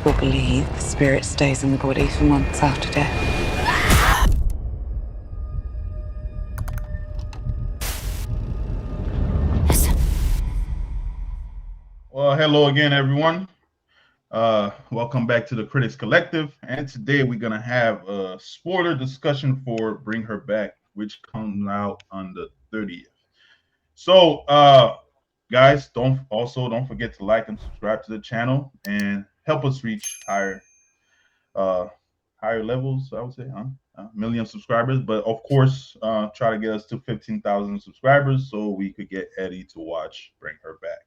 people believe the spirit stays in the body for months after death. Listen. Well, hello again, everyone. Welcome back to the Critics Collective. And today we're going to have a spoiler discussion for Bring Her Back, which comes out on the 30th. So, guys, don't forget to like and subscribe to the channel and help us reach uh, higher levels. I would say, million subscribers. But of course, try to get us to 15,000 subscribers so we could get Eddie to watch Bring Her Back.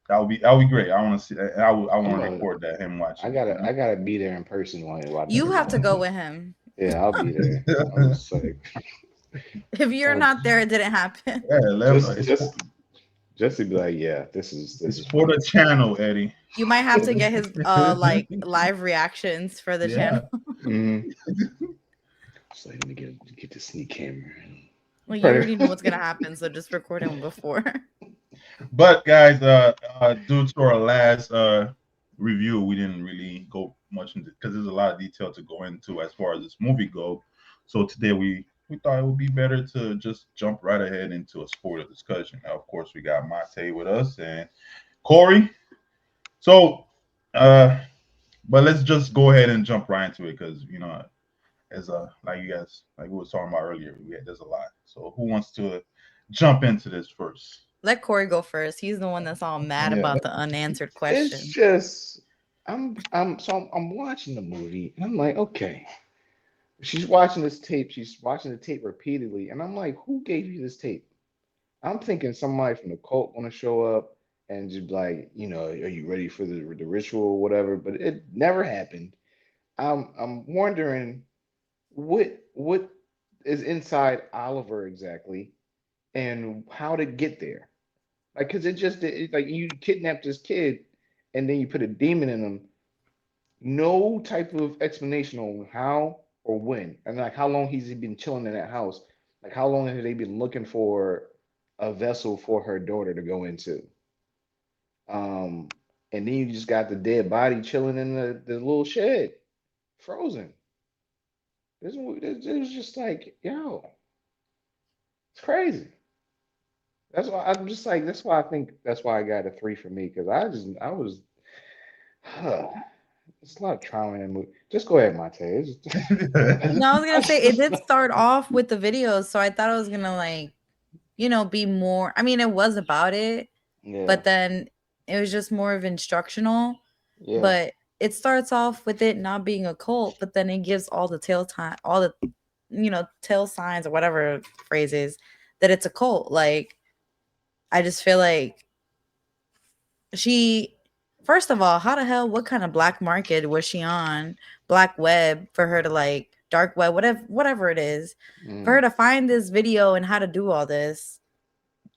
That would be great. I want to see. I want to record that him watching. I gotta be there in person while you watch. You have to go with him. Yeah, I'll be there. I'm just like, if you're not there, it didn't happen. Yeah, just to be like, yeah, this is for the channel, Eddie. You might have to get his like live reactions for the channel. Mm-hmm. Just like, let me get the sneak camera. Well, you already know what's gonna happen, so just record him before. But guys, due to our last review, we didn't really go much into because there's a lot of detail to go into as far as this movie goes. So today we thought it would be better to just jump right ahead into a spoiler discussion. Now, of course, we got Mate with us and Corey. So, but let's just go ahead and jump right into it because as like you guys like we were talking about earlier, there's a lot. So who wants to jump into this first? Let Corey go first. He's the one that's all mad about the unanswered questions. It's just I'm watching the movie and I'm like, okay. She's watching this tape. She's watching the tape repeatedly, and I'm like, who gave you this tape? I'm thinking somebody from the cult want to show up and just like, are you ready for the ritual or whatever? But it never happened. I'm wondering what is inside Oliver exactly, and how to get there. Like, cause it's like you kidnapped this kid, and then you put a demon in him. No type of explanation on how or when, and like how long he's been chilling in that house. Like, how long have they been looking for a vessel for her daughter to go into? And then you just got the dead body chilling in the little shed, frozen. This was just like, yo, it's crazy. That's why I'm just like. That's why I think that's why I got a 3 for me because I was. It's a lot of trauma in the movie. Just go ahead, Mate. No, I was gonna say it did start off with the videos, so I thought it was gonna be more. I mean, it was about it, but then it was just more of instructional. Yeah. But it starts off with it not being a cult, but then it gives all the tail signs or whatever phrases that it's a cult. Like, I just feel like first of all, how the hell, what kind of black market was she on? Black web for her to dark web, whatever it is, for her to find this video and how to do all this.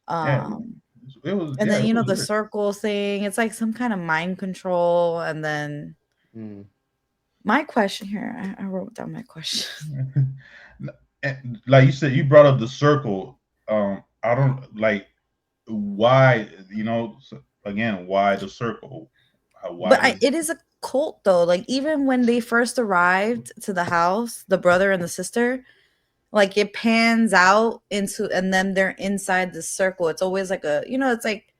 Then the circle thing, it's like some kind of mind control. And then my question here, I wrote down my question. Like you said, you brought up the circle. I don't like why, again, why the circle? It is a cult though. Like, even when they first arrived to the house, the brother and the sister, like, it pans out into, and then they're inside the circle. It's always like it's like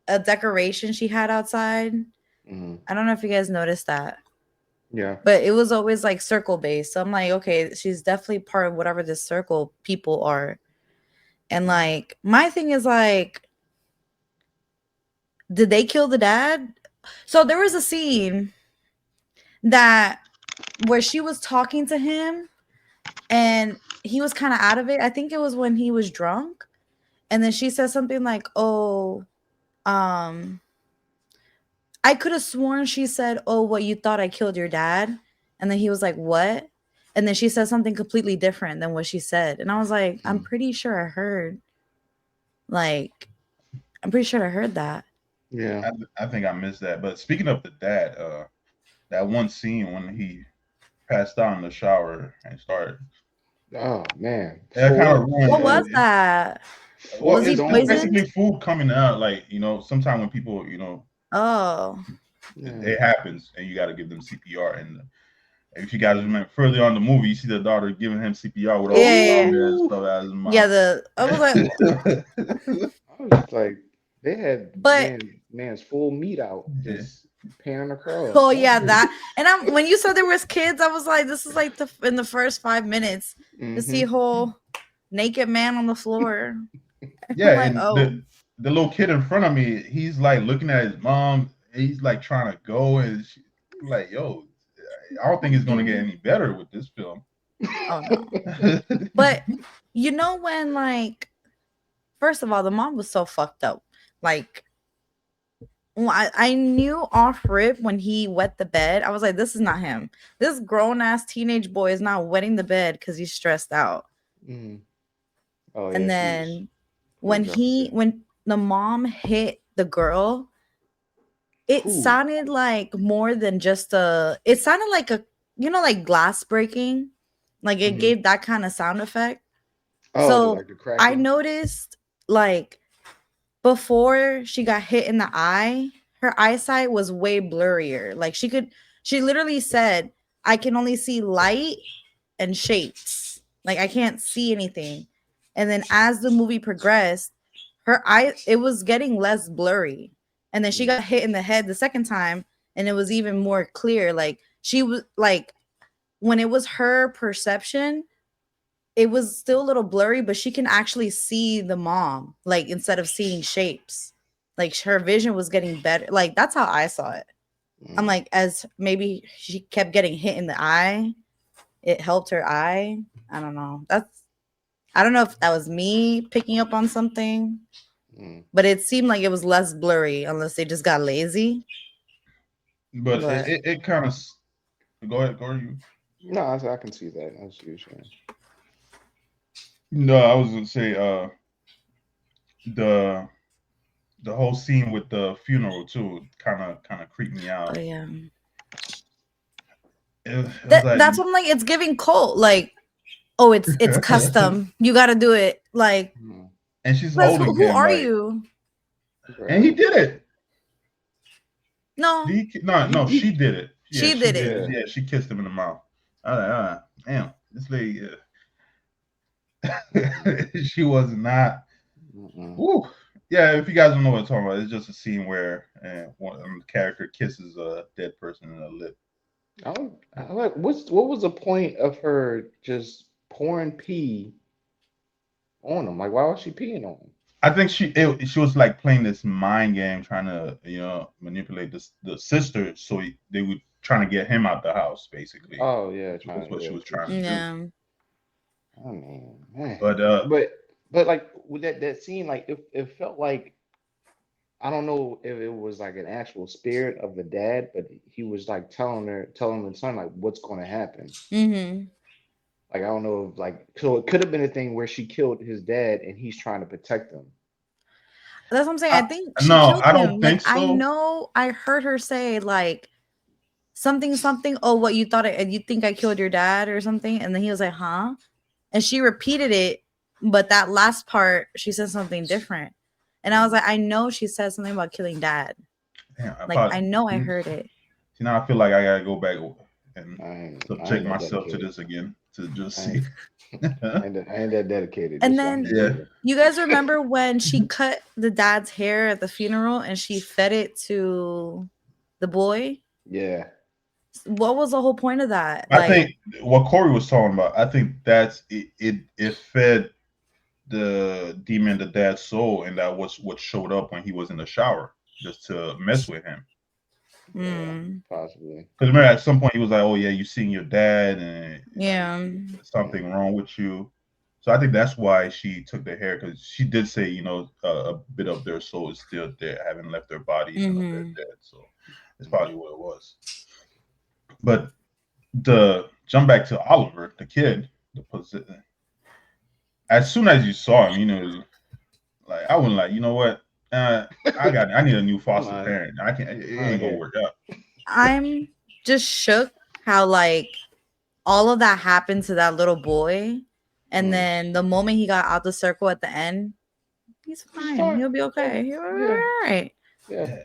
a decoration she had outside. I don't know if you guys noticed that. Yeah. But it was always like circle based. So I'm like, okay, she's definitely part of whatever this circle people are. And like, my thing is like, did they kill the dad? So there was a scene where she was talking to him and he was kind of out of it. I think it was when he was drunk. And then she said something like, oh, I could have sworn she said, oh, what, you thought I killed your dad? And then he was like, what? And then she said something completely different than what she said. And I was like, I'm pretty sure I heard that. Yeah, I think I missed that. But speaking of the dad, that one scene when he passed out in the shower and started. Oh man, that kind of ruined. What was that? Well, it's basically food coming out. Like, sometimes when people, Oh, It happens, and you got to give them CPR. And if you guys remember further on the movie, you see the daughter giving him CPR with all the yeah. vomit and stuff out of his mouth. Yeah, I was like, I was just like, they had but man's full meat out, just panning across. oh yeah, that. And when you said there was kids, I was like, this is like in the first 5 minutes to see a whole naked man on the floor. Yeah, I'm like, and oh, the little kid in front of me, he's like looking at his mom. And he's like trying to go, and like, yo, I don't think it's gonna get any better with this film. oh no. But you know when like, first of all, the mom was so fucked up. Like, I knew off rip when he wet the bed. I was like, this is not him. This grown ass teenage boy is not wetting the bed because he's stressed out. Oh, And yeah, then when the mom hit the girl, it sounded like more than just it sounded like like glass breaking. Like it gave that kind of sound effect. Oh, so like the cracking? I noticed like before she got hit in the eye, her eyesight was way blurrier. Like she literally said, I can only see light and shapes. Like I can't see anything. And then as the movie progressed, it was getting less blurry. And then she got hit in the head the second time, and it was even more clear. Like she was like, when it was her perception, it was still a little blurry, but she can actually see the mom, like instead of seeing shapes. Like her vision was getting better. Like that's how I saw it. I'm like, as maybe she kept getting hit in the eye, it helped her eye. I don't know. I don't know if that was me picking up on something, but it seemed like it was less blurry, unless they just got lazy. But it kind of. Go ahead, you. No, I can see that. I see what you're saying. No, I was gonna say the whole scene with the funeral too kind of creeped me out. Oh yeah. That's what I'm like. It's giving cult. Like, oh, it's custom. You got to do it. Like, and she's holding him. Who are like, you? And he did it. No, she did it. Yeah, she did it. Yeah, she kissed him in the mouth. I was like, damn, this lady. She was not. Woo. Yeah, if you guys don't know what I'm talking about, it's just a scene where one character kisses a dead person in the lip. What was the point of her just pouring pee on him? Like, why was she peeing on him? I think she was like playing this mind game, trying to manipulate the sister, so they would trying to get him out the house, basically. Oh yeah, that's what she was trying to do. I mean, man. But like with that scene, like it felt like, I don't know if it was like an actual spirit of the dad, but he was like telling the son like what's going to happen. Like I don't know if so it could have been a thing where she killed his dad and he's trying to protect him. That's what I'm saying. I think she no, killed I him. don't think so. I know I heard her say like something. Oh, what you thought? You think I killed your dad or something? And then he was like, huh? And she repeated it, but that last part she said something different. And I was like, I know she said something about killing dad. Damn, I know I heard it. Now I feel like I gotta go back and subject myself to this again to just see. I ain't that dedicated. And then you guys remember when she cut the dad's hair at the funeral and she fed it to the boy? Yeah. What was the whole point of that? I think what Corey was talking about, I think that's it fed the demon, the dad's soul, and that was what showed up when he was in the shower, just to mess with him. Possibly. Because remember, at some point he was like, "Oh yeah, you seen your dad, and something wrong with you." So I think that's why she took the hair, because she did say, a bit of their soul is still there, haven't left their body, even though they're dead. So it's probably what it was. But the jump back to Oliver, the kid, as soon as you saw him, like I wasn't like, you know what? I need a new foster parent. I can't. It ain't gonna work out. I'm just shook how like all of that happened to that little boy, and then the moment he got out the circle at the end, he's fine. He'll be okay. He'll be all right. Yeah,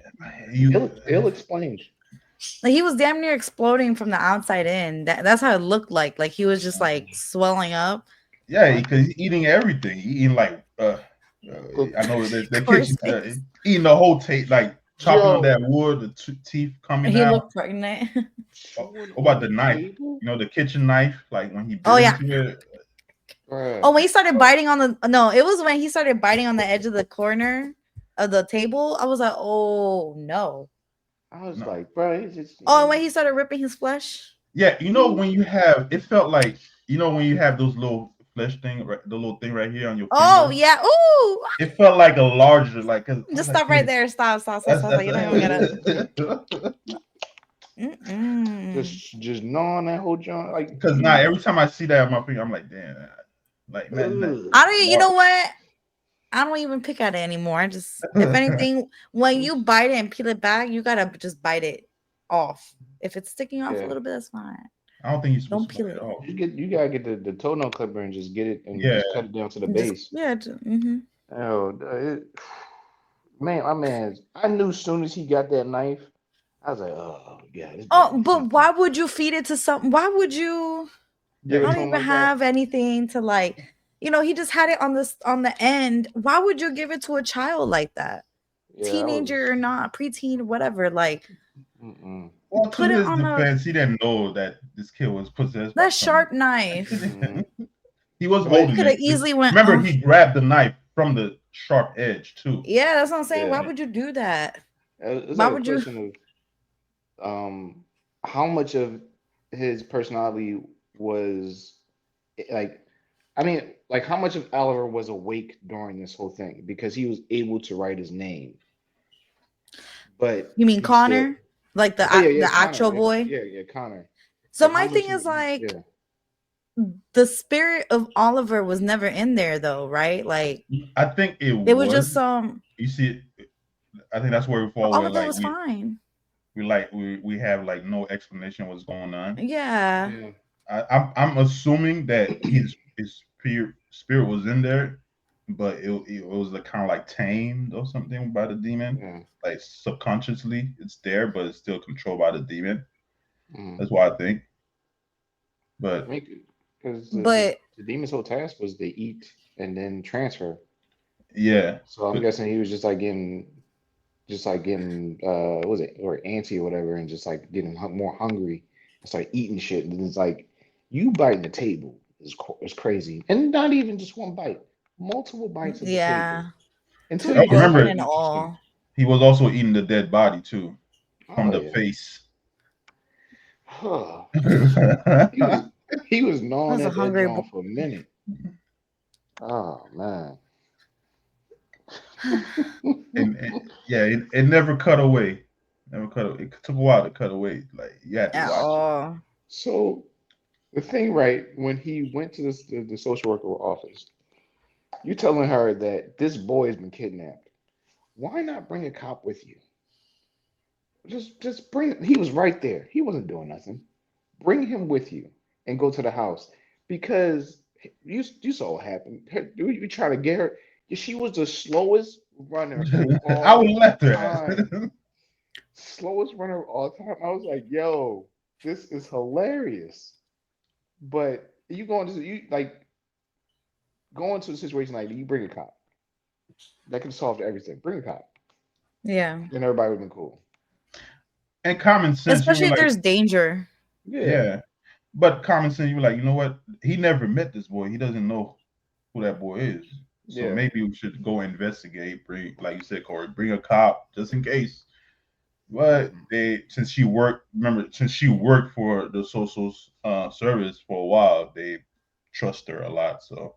You, ill explained. Like he was damn near exploding from the outside in. That's how it looked like. Like he was just like swelling up. yeah, because he's eating everything. He eating like I know the Course, kitchen eating the whole like chopping on Yo, that wood, the teeth coming he out. looked pregnant. chewing What about on the the knife? table, You know, the kitchen knife, like when he Oh bit yeah. into it. Oh, bruh. when he started biting on the no, it was when he started biting on the edge of the corner of the table. I was like, oh no. I was No. like, bro, it's just Oh, and when he started ripping his flesh. Yeah, you know when you have, it felt like, you know when you have those little flesh thing, right, the little thing right here on your Oh finger. yeah. Ooh. It felt like a larger, like, cause I was Just like, stop right damn, there. Stop. that's You don't even gotta. Mm-mm. just gnawing that whole joint, like, because now every time I see that on my finger, I'm like, damn, like, ugh. I don't. You know what? I don't even pick at it anymore. I just, if anything, when you bite it and peel it back, you gotta just bite it off. If it's sticking off a Yeah. little bit, that's fine. I don't think you're supposed Don't to peel bite it it. off. You gotta get the toenail clipper and just get it and Yeah, just cut it down to the Just, base. yeah. Oh, man, my man, I knew as soon as he got that knife, I was like, oh yeah, this better Oh, be but something. why would you feed it to something? Why would you? Give yeah, it I to don't him even like that. have anything to like. You know, he just had it on the end. Why would you give it to a child like that? Yeah, I was. Teenager or not, preteen, whatever. Like, Mm-mm, well, to put it his on defense, he didn't know that this kid was possessed by that something. sharp knife. mm-mm. He was I mean, holding Could have it. easily went Remember, off. he grabbed the knife from the sharp edge too. Yeah, that's what I'm saying. Why yeah, would you do that? it's Why like a would you? question of how much of his personality was like, I mean, like how much of Oliver was awake during this whole thing because he was able to write his name, but You mean he still. Connor? Like Oh yeah, yeah, the Connor, actual yeah, boy? yeah, Connor. So Like how my much thing of is like yeah. the spirit of Oliver was never in there though, right? Like I think it it was was. just some You see, I think that's where we fall. Where Oliver like was fine. we have like no explanation what's going on. Yeah. Yeah. I'm assuming that his spirit was in there, but it was kind of like tamed or something by the demon. Yeah. Like subconsciously, it's there, but it's still controlled by the demon. Mm. That's what I think. I But mean, because But the demon's whole task was to eat and then transfer. yeah, So I'm but guessing he was just like getting, what was it, or antsy or whatever, and just like getting more hungry and start eating shit. And it's like, you biting the table is crazy. And not even just one bite, multiple bites of the table yeah. until Too you get broken remember something and interesting. all. he was also eating the dead body too from Oh, the yeah. face. He was he was That gnawing was a at that hungry boy. joint for a minute. Oh man. Yeah, it never cut away. Never cut away. It took a while to cut away. Like you had to At watch it. all. So the thing, right, when he went to the social worker office, you telling her that this boy has been kidnapped. Why not bring a cop with you? Just bring. He was right there. He wasn't doing nothing. Bring him with you and go to the house because you saw what happened. You try to get her. She was the slowest runner I would all have the left her time. ass. Slowest runner all the time. I was like, yo, this is hilarious. But you go into you like go into a situation like you bring a cop. That could solve everything. Bring a cop. Yeah. And everybody would have been cool. And common sense, you were Especially if like, there's danger. Yeah. yeah. But common sense, you were like, you know what? He never met this boy. He doesn't know who that boy is. So Yeah. maybe we should go investigate. Bring, like you said, Corey, bring a cop just in case. But since she worked for the social service for a while, they trust her a lot. So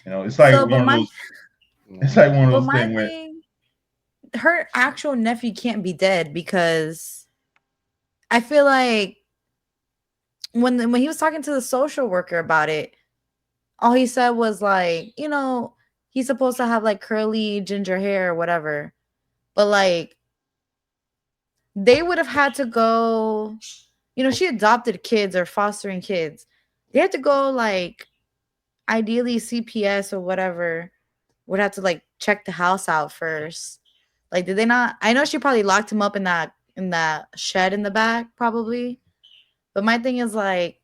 it's like So one of those. It's Mm. like one of but those my things where thing, her actual nephew can't be dead because I feel like when he was talking to the social worker about it, all he said was like, he's supposed to have like curly ginger hair or whatever. But like they would have had to go, she adopted kids or fostering kids. They had to go like ideally CPS or whatever would have to like check the house out first Like, did they not? I know she probably locked him up in that shed in the back, probably. But my thing is like,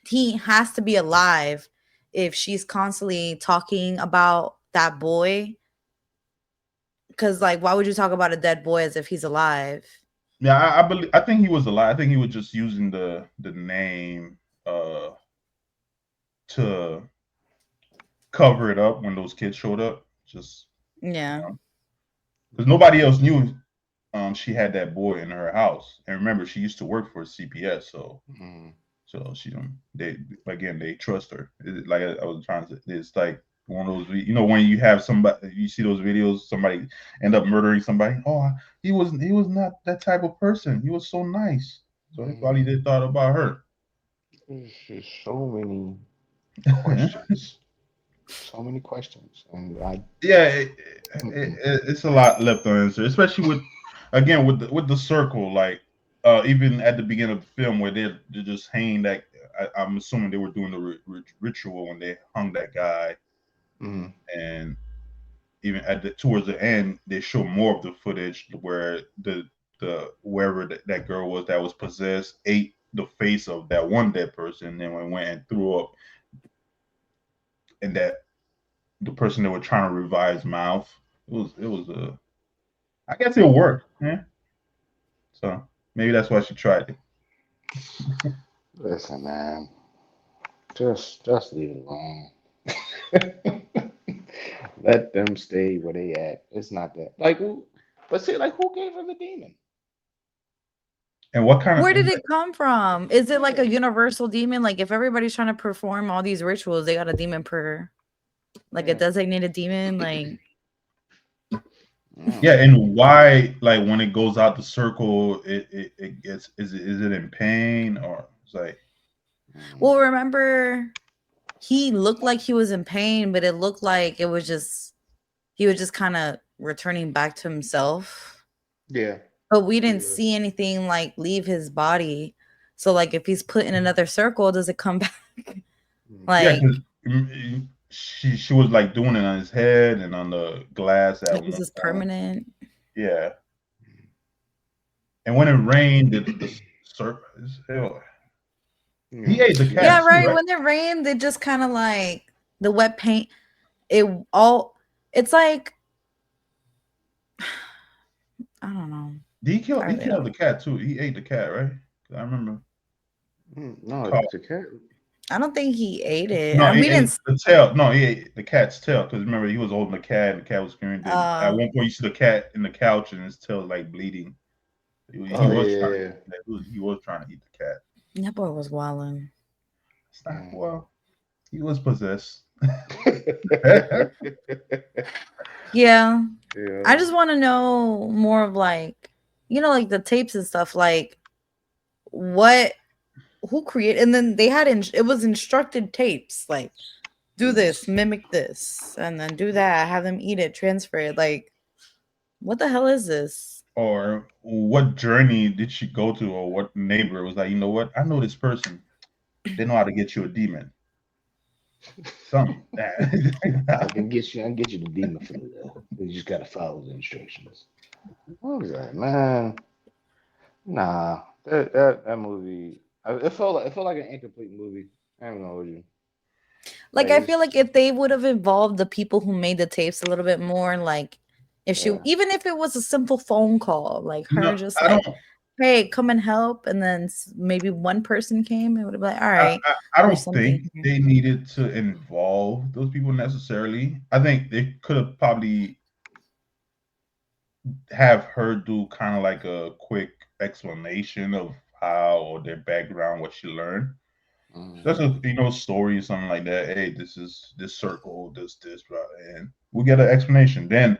he has to be alive if she's constantly talking about that boy. Because like, why would you talk about a dead boy as if he's alive? Yeah, I believe. I think he was alive. I think he was just using the name to cover it up when those kids showed up. Just Yeah. because nobody else knew she had that boy in her house. And remember, she used to work for CPS, so she they trust her. Like I was trying to say, it's like one of those, when you have somebody, you see those videos, somebody end up murdering somebody. Oh, he was not that type of person. He was so nice. So they probably did thought about her. There's just so many questions. So many questions, and it's a lot left unanswered, especially with the circle. Like even at the beginning of the film, where they're just hanging that. I'm assuming they were doing the ritual when they hung that guy, and even towards the end, they show more of the footage where the wherever that girl was that was possessed ate the face of that one dead person, and then went and threw up, and that the person that were trying to revive his mouth. It was a. I guess it'll work. Yeah. So maybe that's why she tried it. Listen, man, just leave it alone. Let them stay where they at. It's not that but see, like, who gave her the demon? And what kind of? Where did it come from? Is it like a universal demon? Like, if everybody's trying to perform all these rituals, they got a demon per, like a designated demon, like. Yeah, and why? Like when it goes out the circle, it gets. Is it in pain, or it's like? Well, remember, he looked like he was in pain, but it looked like he was just kind of returning back to himself. Yeah. But we didn't see anything like leave his body. So like, if he's put in another circle, does it come back? Like, yeah, she was like doing it on his head and on the glass at like, one is this point. permanent? Yeah. And when it rained, the circle. He ate the cat. Yeah, too, right. right. When it rained, it just kind of like the wet paint. It's like, I don't know. Did he kill? He killed the cat too. He ate the cat, right? I remember. No, the cat. I don't think he ate it. No, we didn't. The tail. No, he ate the cat's tail. Because remember, he was holding the cat, and the cat was screaming. At one point, you see the cat in the couch, and his tail like bleeding. He was trying to eat the cat. That boy was wilding. Well, he was possessed. Yeah. I just want to know more of like, like the tapes and stuff. Like, who created? And then they had it was instructed tapes. Like, do this, mimic this, and then do that. Have them eat it, transfer it. Like, what the hell is this? Or what journey did she go to, or what neighbor was like? You know what? I know this person. They know how to get you a demon. Something. I can get you the demon for you. You just gotta follow the instructions. What was that, man? Nah, that movie. It felt like an incomplete movie. I don't know you. Like, I feel like if they would have involved the people who made the tapes a little bit more, like if even if it was a simple phone call, like her just like, hey, come and help, and then maybe one person came, it would have been like, all right. I don't think they needed to involve those people necessarily. I think they could have probably have her do kind of like a quick explanation of how, or their background, what she learned. Just a story, something like that. Hey, this is this circle, this, and we get an explanation. Then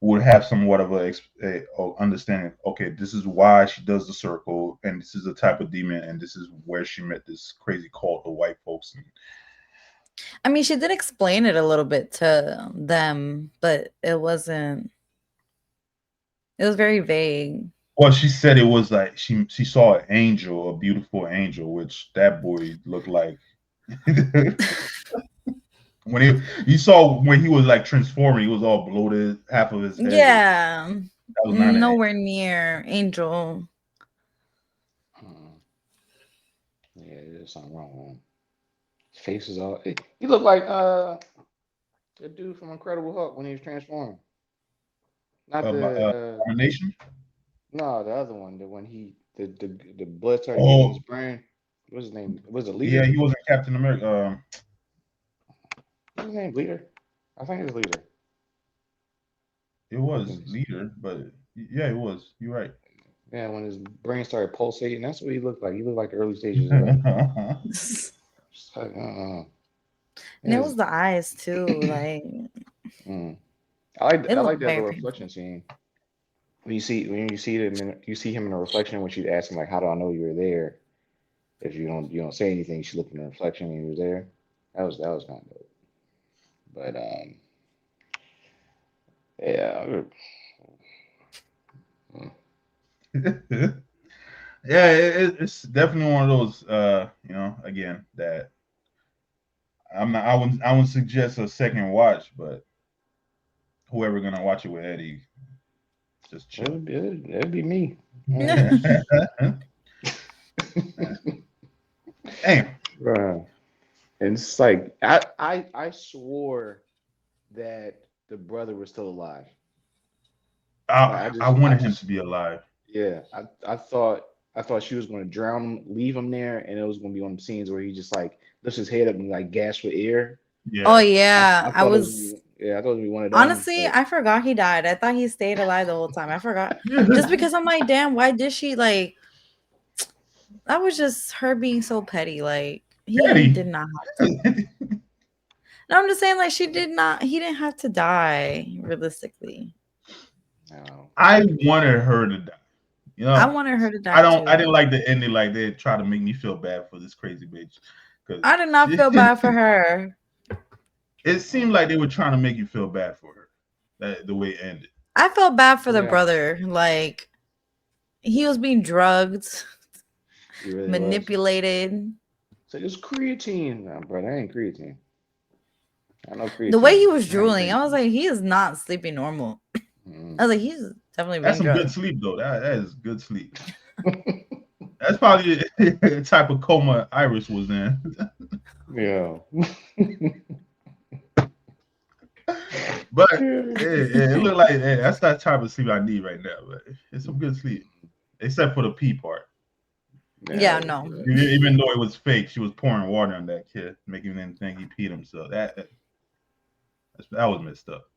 we'll have somewhat of a understanding. Okay, this is why she does the circle, and this is the type of demon, and this is where she met this crazy cult of white folks. I mean, she did explain it a little bit to them, but it wasn't. It was very vague. Well, she said it was like she saw an angel, a beautiful angel, which that boy looked like. When you saw when he was like transforming, he was all bloated, half of his head. Yeah, That was not nowhere near Angel. Yeah, there's something wrong with him. His face is all. He looked like the dude from Incredible Hulk when he was transformed. Not the Abomination. no, the other one. The when the blood started getting in his brain. What's his name? Was it Leader? Yeah, he wasn't Captain America. What's his name? Leader? I think it's Leader. It was Leader, but yeah, it was. You're right. Yeah, when his brain started pulsating, that's what he looked like. He looked like the early stages of that. Just like, And it was the eyes too. Like, I like that very little reflection scene. When you see him in a reflection when she's asking like, "How do I know you were there?" If you don't say anything, she looked in the reflection and he was there. That was kind of dope. But yeah. Yeah, it's definitely one of those. Again, that I'm not. I wouldn't suggest a second watch, but whoever gonna watch it with Eddie, just chill. It'd be me. Damn. And it's like I swore that the brother was still alive. I wanted him to be alive. Yeah, I thought she was going to drown him, leave him there, and it was going to be one of the scenes where he just like lifts his head up and like gasps for air. Yeah. Oh yeah, I thought it was going to be one of them. Honestly, I forgot he died. I thought he stayed alive the whole time. I forgot just because I'm like, damn, why did she like? That was just her being so petty. Like he did not have to. No, I'm just saying, like he didn't have to die. Realistically, no. I wanted her to die. You know, I wanted her to die. I didn't like the ending. Like they try to make me feel bad for this crazy bitch. I did not feel bad for her. It seemed like they were trying to make you feel bad for her. The way it ended. I felt bad for the brother. Like he was being drugged, really manipulated. So it was creatine, no, bro. That ain't creatine. I know creatine. The way he was drooling, I was like, he is not sleeping normal. I was like, he's definitely. That's some good sleep though. That is good sleep. That's probably the type of coma Iris was in. Yeah. But it looked like that's that type of sleep I need right now. But it's some good sleep, except for the pee part. Yeah, no. Even though it was fake, she was pouring water on that kid, making him think he peed himself. That was messed up.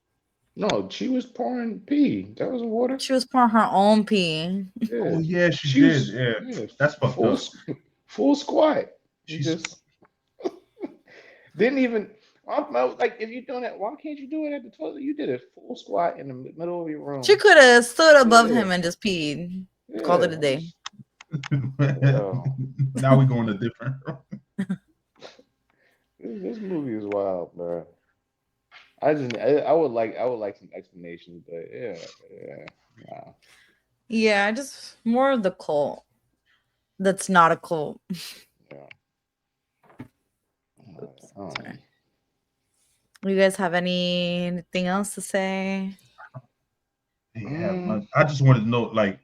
No, she was pouring pee. That was water. She was pouring her own pee. Yeah. Oh yeah, she did. Yeah, that's fucked up. Full squat. She just didn't even. Like, if you're doing that, why can't you do it at the toilet? You did a full squat in the middle of your room. She could have stood above him and just peed. Yeah. Called it a day. Now we're going to different. This movie is wild, bro. I would like some explanations, but yeah. Yeah, just more of the cult. That's not a cult. Yeah. You guys have anything else to say? Yeah, I just wanted to know, like,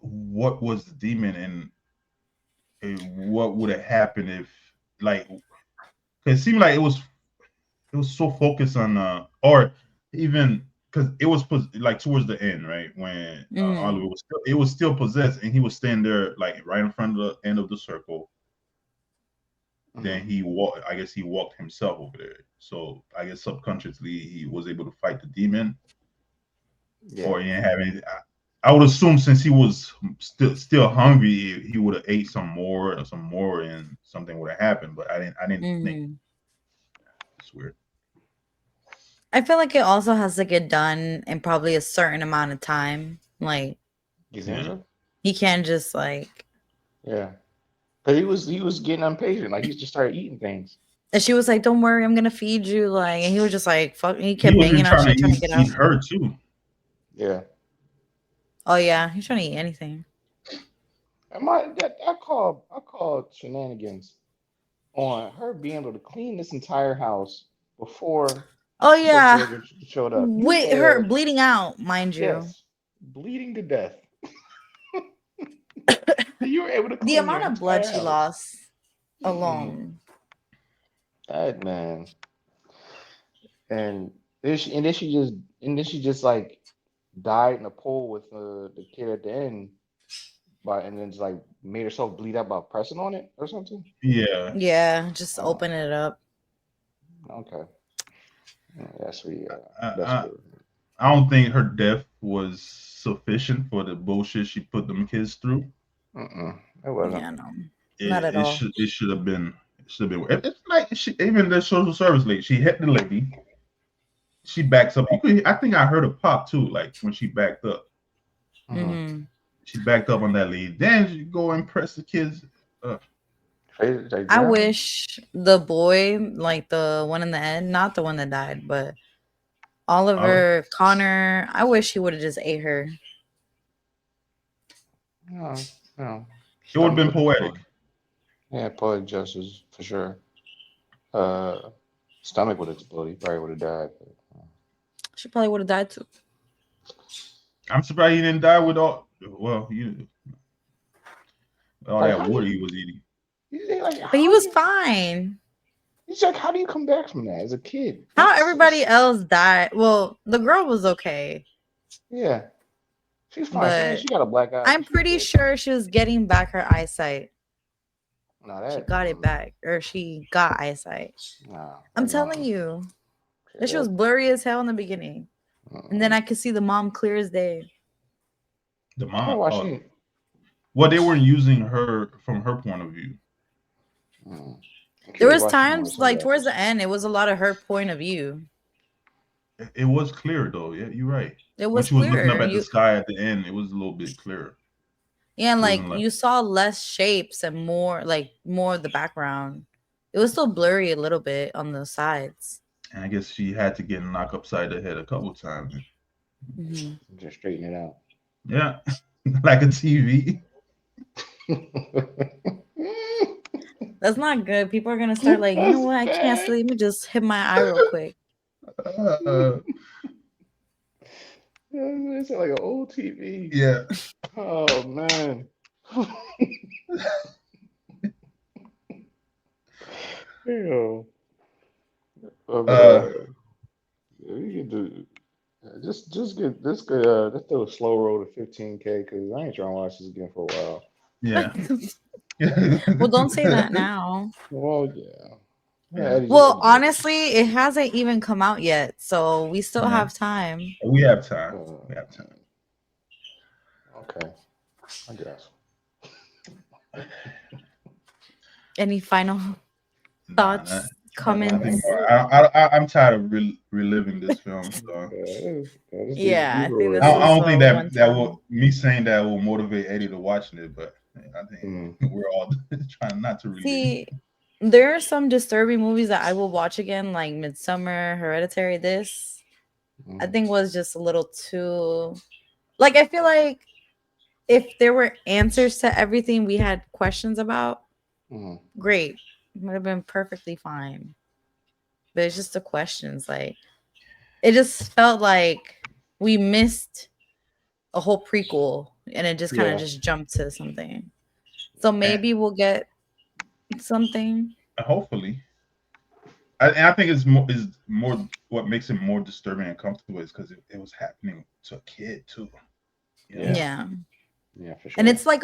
what was the demon and what would have happened if, like, it seemed like it was so focused on or even because it was like towards the end, right, when Oliver was still possessed and he was standing there like right in front of the end of the circle. Then he walked himself over there. So I guess subconsciously he was able to fight the demon. Yeah. Or he didn't have anything. I would assume since he was still hungry, he would have ate some more, and something would have happened. But I didn't think. It's weird. I feel like it also has to get done in probably a certain amount of time. Like, he can't just like. Yeah. Because he was getting impatient. Like, he just started eating things. And she was like, "Don't worry, I'm gonna feed you." Like, and he was just like, "Fuck." He kept banging on shit, trying to get out. Eat her too. Yeah. Oh yeah, he's trying to eat anything. I call shenanigans. on her being able to clean this entire house before Oh the yeah, burger showed up. You with her had, bleeding out, mind you. yes, bleeding to death. You were able to The clean your amount of blood entire she house. lost Mm-mm. alone. That man. And then she just like died in a pool with the kid at the end, and then just like made herself bleed out by pressing on it or something. Yeah. Yeah, just Oh, open it up. okay. Yeah, that's we. I, That's I, good. I don't think her death was sufficient for the bullshit she put them kids through. It wasn't. Yeah, no, not It, at it all. should it should have been It's like even the social service lady. She hit the lady. She backs up. I think I heard a pop too. Like when she backed up, Hmm. she backed up on that lady. Then she go and press the kids. Like, I yeah. wish the boy, like the one in the end, not the one that died, but Oliver, Connor, I wish he would have just ate her. No, no. It would have been Stomach would poetic. explode. Yeah, poetic justice for sure. Stomach would explode. He probably would have died. She probably would have died too. I'm surprised he didn't die with all. Well, all Like, that wood he was eating. But he was fine. He's like, how do you come back from that as a kid? How That's- everybody else died. Well, the girl was okay. Yeah, she's fine. But She got a black eye. I'm She's pretty good. sure she was getting back her eyesight. No, that She got it back. Or she got eyesight. Nah, I'm that telling mom- you. shit, That shit was blurry as hell in the beginning. And then I could see the mom clear as day. The I mom. watching. Well, they weren't using her from her point of view. There was times like towards the end, it was a lot of her point of view. It was clear though. Yeah, you're right. It When was she was looking up clearer. at the sky at the end, it was a little bit clearer. Yeah, and like Wasn't you saw less shapes and more of the background. It was still blurry a little bit on the sides. And I guess she had to get knocked upside the head a couple of times. Just straighten it out. Yeah, like a TV. That's not good. People are gonna start like, you know what? I can't sleep. Let me just hit my eye real quick. It's like an old TV. Yeah. Oh man. Ew. You can do just get this good. Let's do a slow roll to 15K because I ain't trying to watch this again for a while. Yeah. Well, don't say that now. Well, yeah. Well, honestly, it hasn't even come out yet, so we still have time. We have time. We have time. Okay, I guess. Any final thoughts, comments? I'm tired of reliving this film. So. Yeah, I think this I don't is think one that time. will me saying that will motivate Eddie to watching it, but I think we're all trying not to relive. See, there are some disturbing movies that I will watch again, like Midsummer, Hereditary. This I think was just a little too. Like I feel like if there were answers to everything we had questions about, great, would have been perfectly fine. But it's just the questions. Like it just felt like we missed a whole prequel, and it just kind of just jumped to something. So maybe we'll get something. Hopefully, I think it's more what makes it more disturbing and comfortable is because it was happening to a kid too. Yeah, for sure. And it's like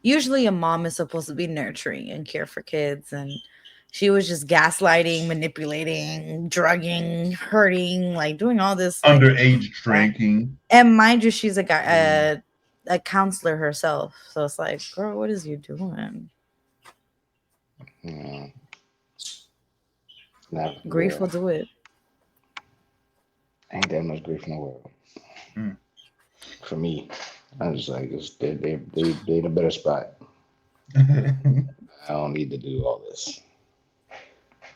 usually a mom is supposed to be nurturing and care for kids, and she was just gaslighting, manipulating, drugging, hurting, like doing all this underage drinking. And mind you, she's a counselor herself, so it's like, girl, what is you doing? Grief will do it. Ain't that much grief in the world. For me, I'm just like, they in a better spot. I don't need to do all this.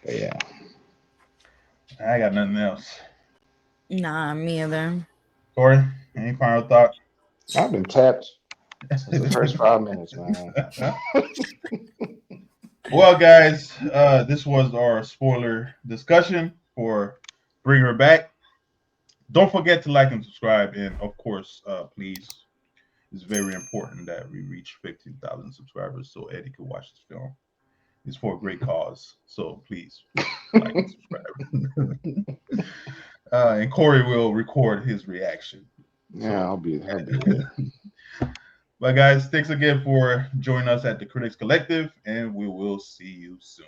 But yeah, I got nothing else. Nah, me either. Corey, any final thought? I've been tapped since the first 5 minutes, man. Well, guys, this was our spoiler discussion for Bring Her Back. Don't forget to like and subscribe, and of course, please, it's very important that we reach 15,000 subscribers so Eddie can watch this film. It's for a great cause, so please like and subscribe. And Corey will record his reaction. Yeah, I'll be there. But guys, thanks again for joining us at the Critics Collective, and we will see you soon.